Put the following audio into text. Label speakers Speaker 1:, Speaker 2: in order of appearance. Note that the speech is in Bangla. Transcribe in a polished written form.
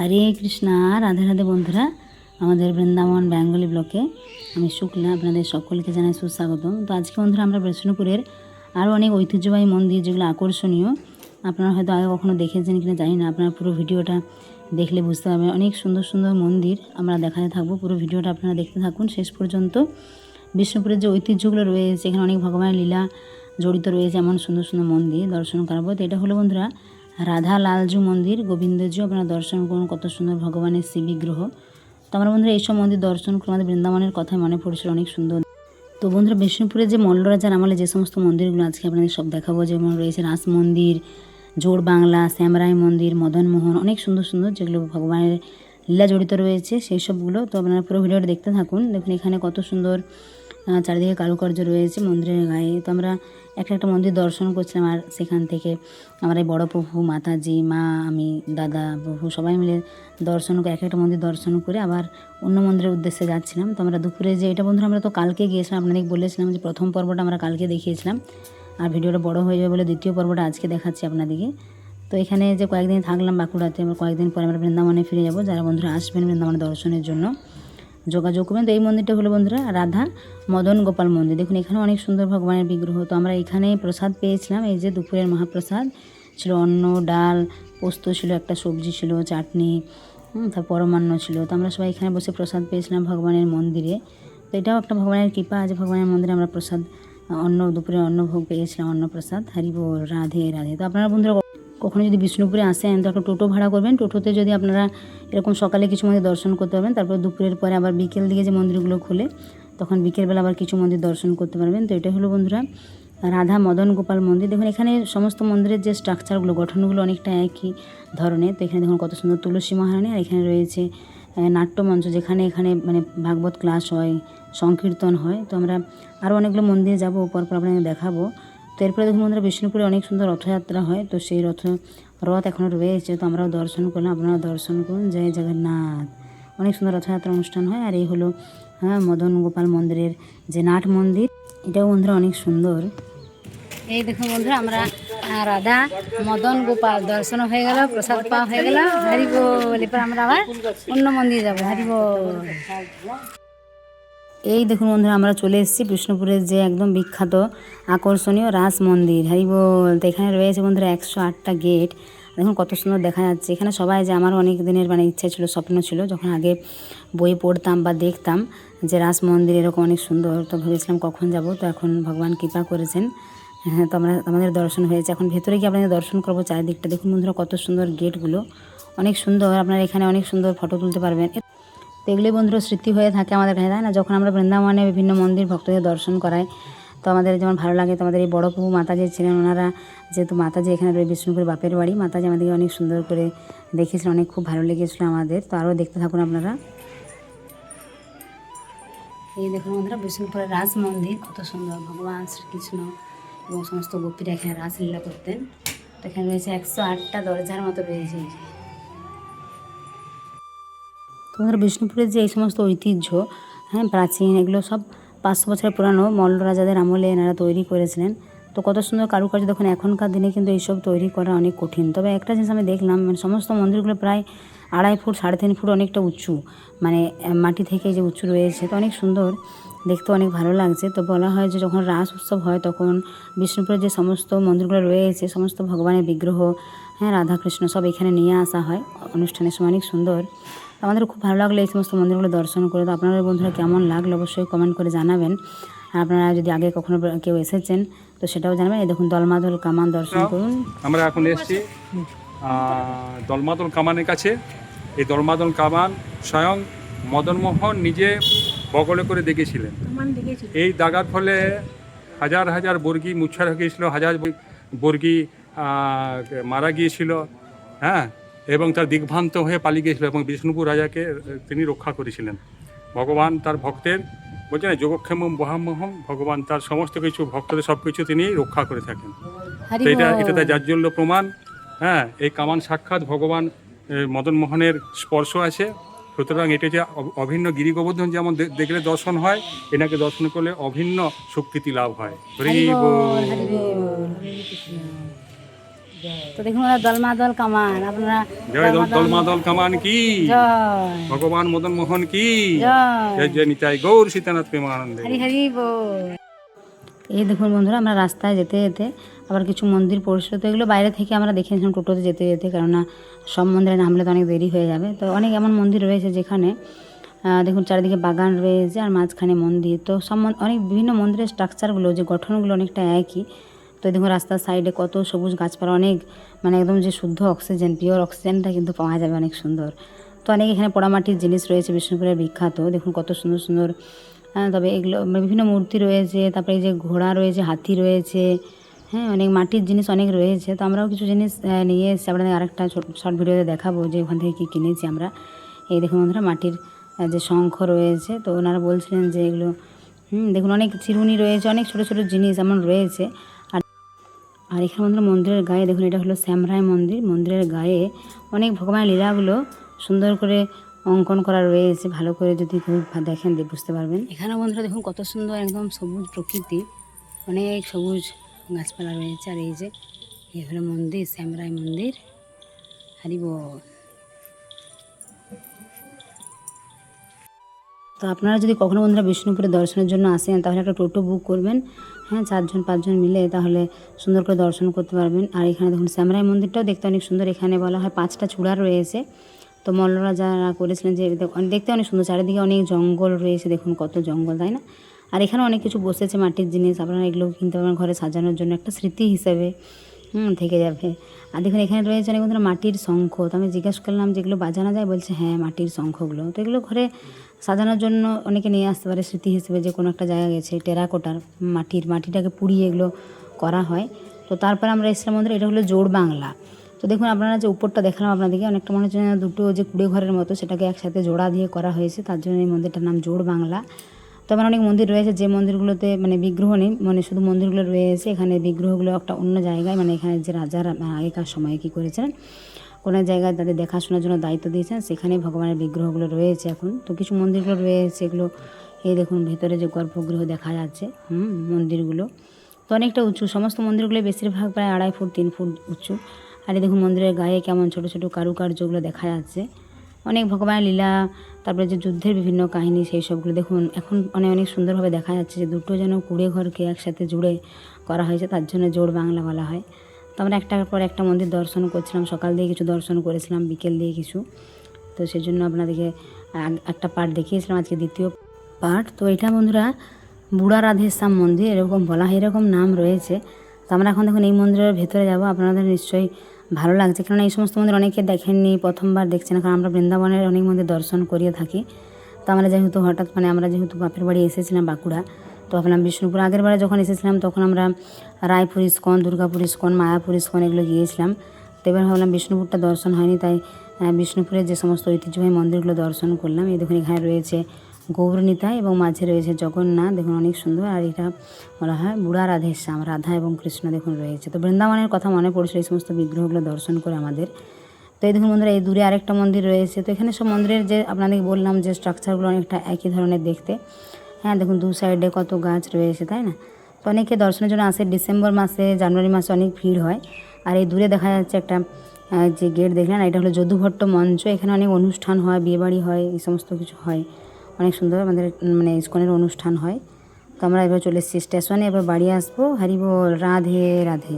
Speaker 1: হরে কৃষ্ণা, রাধে রাধে বন্ধুরা। আমাদের বৃন্দাবন বেঙ্গলি ব্লকে আমি শুক্লা আপনাদের সকলকে জানাই সুস্বাগতম। তো আজকে বন্ধুরা আমরা বিষ্ণুপুরের আরও অনেক ঐতিহ্যবাহী মন্দির যেগুলো আকর্ষণীয়, আপনারা হয়তো আগে কখনো দেখেছেন কিনা জানি না, আপনারা পুরো ভিডিওটা দেখলে বুঝতে পারবেন। অনেক সুন্দর সুন্দর মন্দির আমরা দেখাতে থাকবো, পুরো ভিডিওটা আপনারা দেখতে থাকুন শেষ পর্যন্ত। বিষ্ণুপুরের যে ঐতিহ্যগুলো রয়েছে, এখানে অনেক ভগবানের লীলা জড়িত রয়েছে, এমন সুন্দর সুন্দর মন্দির দর্শন করাবো। তো এটা হলো বন্ধুরা রাধা লালজু মন্দির, গোবিন্দজু আপনারা দর্শন করুন, কত সুন্দর ভগবানের শিব বিগ্রহ। তো আমরা বন্ধুরা এইসব মন্দির দর্শন করে আমাদের বৃন্দাবনের কথাই মনে পড়ছিল, অনেক সুন্দর। তো বন্ধুরা বিষ্ণুপুরে যে মল্লরাজার আমলে যে সমস্ত মন্দিরগুলো আজকে আপনাদের সব দেখাবো, যেমন রয়েছে রাস মন্দির, জোড় বাংলা, শ্যামরাই মন্দির, মদনমোহন, অনেক সুন্দর সুন্দর যেগুলো ভগবানের লীলা জড়িত রয়েছে সেই সবগুলো। তো আপনারা পুরো ভিডিওটা দেখতে থাকুন। দেখুন এখানে কত সুন্দর চারিদিকে কারুকার্য রয়েছে মন্দিরের গায়ে। তো আমরা একটা মন্দির দর্শন করছিলাম, আর সেখান থেকে আমরা এই বড় প্রভু, মাতাজি, মা, আমি, দাদা, প্রভু সবাই মিলে দর্শন করে একটা মন্দির দর্শন করে আবার অন্য মন্দিরের উদ্দেশ্যে যাচ্ছিলাম। তো আমরা দুপুরে যে এটা বন্ধুরা আমরা তো কালকে গিয়েছিলাম, আপনাদের বলেছিলাম যে প্রথম পর্বটা আমরা কালকে দেখিয়েছিলাম, আর ভিডিওটা বড় হয়ে যাবে বলে দ্বিতীয় পর্বটা আজকে দেখাচ্ছি আপনাদেরকে। তো এখানে যে কয়েকদিন থাকলাম বাঁকুড়াতে, আমরা কয়েকদিন পরে আমরা বৃন্দাবনে ফিরে যাব। যারা বন্ধুরা আসবেন বৃন্দাবনে দর্শনের জন্য যোগাযোগ করবেন। তো এই মন্দিরটা হলো বন্ধুরা রাধা মদন গোপাল মন্দির। দেখুন এখানে অনেক সুন্দর ভগবানের বিগ্রহ। তো আমরা এখানে প্রসাদ পেয়েছিলাম, এই যে দুপুরের মহাপ্রসাদ ছিল, অন্ন, ডাল, পোস্ত ছিল, একটা সবজি ছিল, চাটনি, তারপর পরমান্ন ছিল। তো আমরা সবাই এখানে বসে প্রসাদ পেয়েছিলাম ভগবানের মন্দিরে। তো এটাও একটা ভগবানের কৃপা, আছে ভগবানের মন্দিরে আমরা প্রসাদ দুপুরে অন্নভোগ পেয়েছিলাম, অন্নপ্রসাদ। হরি বল, রাধে রাধে। তো আপনারা বন্ধুরা কখনো যদি বিষ্ণুপুরে আসেন তো একটা টোটো ভাড়া করবেন। টোটোতে যদি আপনারা এরকম সকালে কিছু মন্দির দর্শন করতে পারবেন, তারপর দুপুরের পরে আবার বিকেল দিকে যে মন্দিরগুলো খুলে তখন বিকেলবেলা আবার কিছু মন্দির দর্শন করতে পারবেন। তো এটা হলো বন্ধুরা রাধা মদন গোপাল মন্দির। দেখুন এখানে সমস্ত মন্দিরের যে স্ট্রাকচারগুলো, গঠনগুলো অনেকটা একই ধরনের। তো এখানে দেখুন কত সুন্দর তুলসী মহারানী, আর এখানে রয়েছে নাট্যমঞ্চ, যেখানে এখানে মানে ভাগবত ক্লাস হয়, সংকীর্তন হয়। তো আমরা আরও অনেকগুলো মন্দিরে যাবো, পরপর আপনাদের দেখাবো। তো এরপরে দেখুন বন্ধুরা বিষ্ণুপুরে অনেক সুন্দর রথযাত্রা হয়। তো সেই রথ এখনও রয়েছে, তো আমরাও দর্শন করলাম, আপনারাও দর্শন করুন। জয় জগন্নাথ। অনেক সুন্দর রথযাত্রা অনুষ্ঠান হয়। আর এই হলো মদন গোপাল মন্দিরের যে নাট মন্দির, এটাও বন্ধুরা অনেক সুন্দর। এই দেখুন বন্ধুরা আমরা রাধা মদন গোপাল দর্শন হয়ে গেল, প্রসাদ পাওয়া হয়ে গেল। হরি বল। এরপর আমরা আবার অন্য মন্দিরে যাবো। হরি বল। এই দেখুন বন্ধুরা আমরা চলে এসেছি বিষ্ণুপুরের যে একদম বিখ্যাত আকর্ষণীয় রাস মন্দির। হরি বল। তো এখানে রয়েছে বন্ধুরা 108টা গেট। দেখুন কত সুন্দর দেখা যাচ্ছে। এখানে সবাই যে, আমারও অনেক দিনের মানে ইচ্ছা ছিল, স্বপ্ন ছিল, যখন আগে বই পড়তাম বা দেখতাম যে রাস মন্দির এরকম অনেক সুন্দর, তো ভেবেছিলাম কখন যাব। তো এখন ভগবান কৃপা করেছেন, হ্যাঁ, তো আমাদের দর্শন হয়েছে। এখন ভেতরে গিয়ে আপনাদের দর্শন করবো চারিদিকটা। দেখুন বন্ধুরা কত সুন্দর গেটগুলো, অনেক সুন্দর। আপনারা এখানে অনেক সুন্দর ফটো তুলতে পারবেন। তো এগুলোই বন্ধুরা স্মৃতি হয়ে থাকে আমাদের কাছে, তাই না? যখন আমরা বৃন্দাবনে বিভিন্ন মন্দির ভক্তদের দর্শন করাই, তো আমাদের যেমন ভালো লাগে। তো আমাদের এই বড় প্রভু মাতাজি ছিলেন, ওনারা যেহেতু মাতাজি এখানে রয়ে বিষ্ণুপুর বাপের বাড়ি, মাতাজি আমাদেরকে অনেক সুন্দর করে দেখিয়েছিলেন, অনেক খুব ভালো লেগেছিলো আমাদের। তো আরও দেখতে থাকুন আপনারা। এই দেখুন বন্ধুরা বিষ্ণুপুরের রাস মন্দির, কত সুন্দর। ভগবান শ্রীকৃষ্ণ এবং সমস্ত গোপীরা এখানে রাসলীলা করতেন। তো এখানে রয়েছে 108টা দরজার মতো রয়েছে। তোমাদের বিষ্ণুপুরের যে এই সমস্ত ঐতিহ্য, হ্যাঁ, প্রাচীন, এগুলো সব 500 বছরের পুরানো, মল্ল রাজাদের আমলে এনারা তৈরি করেছিলেন। তো কত সুন্দর কারুকার্য। দেখুন এখনকার দিনে কিন্তু এইসব তৈরি করা অনেক কঠিন। তবে একটা জিনিস আমি দেখলাম, মানে সমস্ত মন্দিরগুলো প্রায় 2.5 ফুট 3.5 ফুট অনেকটা উঁচু, মানে মাটি থেকে যে উঁচু রয়েছে। তো অনেক সুন্দর দেখতে, অনেক ভালো লাগছে। তো বলা হয় যে যখন রাস উৎসব হয় তখন বিষ্ণুপুরের যে সমস্ত মন্দিরগুলো রয়েছে, সমস্ত ভগবানের বিগ্রহ, হ্যাঁ, রাধাকৃষ্ণ সব এখানে নিয়ে আসা হয় অনুষ্ঠানের সময়। অনেক সুন্দর। আমাদের খুব ভালো লাগলো এই সমস্ত মন্দিরগুলো দর্শন করে। তো আপনাদের বন্ধুরা কেমন লাগলো অবশ্যই কমেন্ট করে জানাবেন। আর আপনারা যদি আগে কখনো কেউ এসেছেন তো সেটাও জানাবেন। এই দেখুন দলমাদল কামান দর্শন করুন।
Speaker 2: আমরা এখন এসেছি দলমাদল কামানের কাছে। এই দলমাদল কামান স্বয়ং মদনমোহন নিজে বগলে করে দেখেছিলেন। এই দাগার ফলে হাজার হাজার বর্গী মুচ্ছার হয়ে গিয়েছিল, হাজার বর্গী মারা গিয়েছিল, হ্যাঁ, এবং তার দিগ্ভ্রান্ত হয়ে পালিয়ে গিয়েছিল, এবং বিষ্ণুপুর রাজাকে তিনি রক্ষা করেছিলেন। ভগবান তার ভক্তের বলছে না, যোগক্ষেমম বহামহম, ভগবান তার সমস্ত কিছু ভক্তদের সব কিছু তিনি রক্ষা করে থাকেন। এটা তার জাজ্জল্য প্রমাণ। হ্যাঁ, এই কামান সাক্ষাৎ ভগবান মদনমোহনের স্পর্শ আছে। সুতরাং এটা যে অভিন্ন গিরি গোবর্ধন যেমন দেখলে দর্শন হয়, এনাকে দর্শন করলে অভিন্ন স্বীকৃতি লাভ হয়। হরি বল।
Speaker 1: তো দেখুন ওরা দলমাদল কামান, আপনারা
Speaker 2: জয় দলমাদল কামান কি,
Speaker 1: জয়
Speaker 2: ভগবান মদন মোহন কি,
Speaker 1: জয়
Speaker 2: জয় জয় নিতাই গৌর সীতানাথ প্রেমানন্দে।
Speaker 1: হরি হরি বল। এই দেখুন বন্ধুরা, আমরা রাস্তায় যেতে যেতে আবার কিছু মন্দির পড়ছিল, তো এগুলো বাইরে থেকে আমরা দেখেছিলাম টোটোতে যেতে যেতে, কেননা সব মন্দিরে নামলে তো অনেক দেরি হয়ে যাবে। তো অনেক এমন মন্দির রয়েছে যেখানে দেখুন চারিদিকে বাগান রয়েছে আর মাঝখানে মন্দির। তো সব অনেক বিভিন্ন মন্দিরের স্ট্রাকচারগুলো, যে গঠনগুলো অনেকটা একই। তো দেখুন রাস্তার সাইডে কত সবুজ গাছপালা, অনেক মানে একদম যে শুদ্ধ অক্সিজেন, পিওর অক্সিজেনটা কিন্তু পাওয়া যাবে, অনেক সুন্দর। তো অনেক এখানে পোড়ামাটির জিনিস রয়েছে, বিষ্ণুপুরের বিখ্যাত। দেখুন কত সুন্দর সুন্দর, তবে এগুলো বিভিন্ন মূর্তি রয়েছে, তারপরে এই যে ঘোড়া রয়েছে, হাতি রয়েছে, হ্যাঁ অনেক মাটির জিনিস অনেক রয়েছে। তো আমরাও কিছু জিনিস নিয়ে এসেছি, আপনাদের আরেকটা শর্ট ভিডিওতে দেখাবো যে ওখান থেকে কী কিনেছি আমরা। এই দেখুন বন্ধুরা, মাটির যে শঙ্খ রয়েছে, তো ওনারা বলছিলেন যে এগুলো দেখুন অনেক চিরুনি রয়েছে, অনেক ছোটো ছোটো জিনিস এমন রয়েছে। আর এখানে বন্ধুরা মন্দিরের গায়ে দেখুন, এটা হলো শ্যামরায় মন্দির। মন্দিরের গায়ে অনেক ভগবানের লীলাগুলো সুন্দর করে অঙ্কন করা রয়েছে, ভালো করে যদি কেউ দেখেন বুঝতে পারবেন। এখানে বন্ধুরা দেখুন কত সুন্দর একদম সবুজ প্রকৃতি, অনেক সবুজ গাছপালা রয়েছে। আর এই যে এই হলো মন্দির, শ্যামরায় মন্দির। হরি বল। তো আপনারা যদি কখনো বন্ধুরা বিষ্ণুপুরে দর্শনের জন্য আসেন, তাহলে একটা টোটো বুক করবেন, হ্যাঁ 4-5 জন মিলে, তাহলে সুন্দর করে দর্শন করতে পারবেন। আর এখানে দেখুন শ্যামরায় মন্দিরটাও দেখতে অনেক সুন্দর। এখানে বলা হয় 5টা চূড়া রয়েছে। তো মল্লরা যারা করেছিলেন যে দেখতে অনেক সুন্দর, চারিদিকে অনেক জঙ্গল রয়েছে, দেখুন কত জঙ্গল, তাই না? আর এখানে অনেক কিছু বসেছে মাটির জিনিস, আপনারা এগুলো কিনতে পারবেন ঘরে সাজানোর জন্য, একটা স্মৃতি হিসেবে থেকে যাবে। আর দেখুন এখানে রয়েছে অনেক বন্ধুরা মাটির শঙ্খ। তো আমি জিজ্ঞেস করলাম যেগুলো বাজানো যায়, বলছে হ্যাঁ মাটির শঙ্খগুলো। তো এগুলো ঘরে সাজানোর জন্য অনেকে নিয়ে আসতে পারে স্মৃতি হিসেবে, যে কোনো একটা জায়গা গেছে, টেরাকোটার মাটিটাকে পুড়িয়ে এগুলো করা হয়। তো তারপরে আমরা এসলাম মন্দির, এটা হলো জোড় বাংলা। তো দেখুন আপনারা যে উপরটা দেখালাম আপনাদেরকে, অনেকটা মনে হচ্ছে দুটো যে কুড়ে ঘরের মতো, সেটাকে একসাথে জোড়া দিয়ে করা হয়েছে, তার জন্য এই মন্দিরটার নাম জোড় বাংলা। তো আমার অনেক মন্দির রয়েছে, যে মন্দিরগুলোতে মানে বিগ্রহ নেই, মানে শুধু মন্দিরগুলো রয়েছে, এখানে বিগ্রহগুলো একটা অন্য জায়গায়, মানে এখানে যে রাজারা আগেকার সময়ে কী করেছিলেন, কোনো জায়গায় তাদের দেখাশোনার জন্য দায়িত্ব দিয়েছেন, সেখানে ভগবানের বিগ্রহগুলো রয়েছে এখন। তো কিছু মন্দিরগুলো রয়েছে এগুলো, এই দেখুন ভেতরে যে গর্ভগৃহ দেখা যাচ্ছে, মন্দিরগুলো তো অনেকটা উঁচু। সমস্ত মন্দিরগুলো বেশিরভাগ প্রায় 2.5 ফুট 3 ফুট উঁচু। আর এই দেখুন মন্দিরের গায়ে কেমন ছোটো ছোটো কারুকার্যগুলো দেখা যাচ্ছে, অনেক ভগবানের লীলা, তারপরে যে যুদ্ধের বিভিন্ন কাহিনী, সেই সবগুলো দেখুন এখন অনেক সুন্দরভাবে দেখা যাচ্ছে, যে দুটো যেন কুড়ে ঘরকে একসাথে জুড়ে করা হয়েছে, তার জন্য জোড় বাংলা বলা হয়। তো আমরা একটার পর একটা মন্দির দর্শন করছিলাম, সকাল দিয়ে কিছু দর্শন করেছিলাম, বিকেল দিয়ে কিছু। তো সেই জন্য আপনাদেরকে একটা পার্ট দেখিয়েছিলাম, আজকে দ্বিতীয় পার্ট। তো এটা বন্ধুরা বুড়া রাধেশ্যাম মন্দির, এরকম বলা হয়, এরকম নাম রয়েছে। তো আমরা এখন দেখুন এই মন্দিরের ভেতরে যাব, আপনাদের নিশ্চয়ই ভালো লাগছে, কারণ এই সমস্ত মন্দির অনেকে দেখেননি, প্রথমবার দেখছেন, কারণ আমরা বৃন্দাবনের অনেক মন্দির দর্শন করিয়ে থাকি। তো আমরা যেহেতু হঠাৎ আমরা যেহেতু বাপের বাড়ি এসেছিলাম বাঁকুড়া, তো ভাবলাম বিষ্ণুপুর, আগের বারে যখন এসেছিলাম তখন আমরা Raipur ISKCON, Durgapur ISKCON, Mayapur ISKCON এগুলো গিয়েছিলাম। তো এবার ভাবলাম বিষ্ণুপুরটা দর্শন হয়নি, তাই বিষ্ণুপুরের যে সমস্ত ঐতিহ্যবাহী মন্দিরগুলো দর্শন করলাম। এই দেখুন এখানে রয়েছে গৌরনিতাই এবং মাঝে রয়েছে জগন্নাথ, দেখুন অনেক সুন্দর। আর এটা বলা হয় বুড়া রাধেশ্যাম, রাধা এবং কৃষ্ণ দেখুন রয়েছে। তো বৃন্দাবনের কথা মনে পড়ছিল এই সমস্ত বিগ্রহগুলো দর্শন করে আমাদের। তো এই দেখুন বন্ধুরা এই দূরে আরেকটা মন্দির রয়েছে। তো এখানে সব মন্দিরের যে আপনাদের বললাম যে স্ট্রাকচারগুলো অনেকটা একই ধরনের দেখতে, হ্যাঁ দেখুন দু সাইডে কত গাছ রয়েছে, তাই না? তো অনেকে দর্শনের জন্য আসে, ডিসেম্বর মাসে, জানুয়ারি মাসে অনেক ভিড় হয়। আর এই দূরে দেখা যাচ্ছে একটা যে গেট দেখলেন, এটা হলো যদুভট্ট মঞ্চ, এখানে অনেক অনুষ্ঠান হয়, বিয়েবাড়ি হয়, এই সমস্ত কিছু হয়, অনেক সুন্দর আমাদের ইস্কনের অনুষ্ঠান হয়। তো আমরা এবার চলে এসেছি স্টেশনে, এবার বাড়ি আসবো। হরি বল, রাধে রাধে।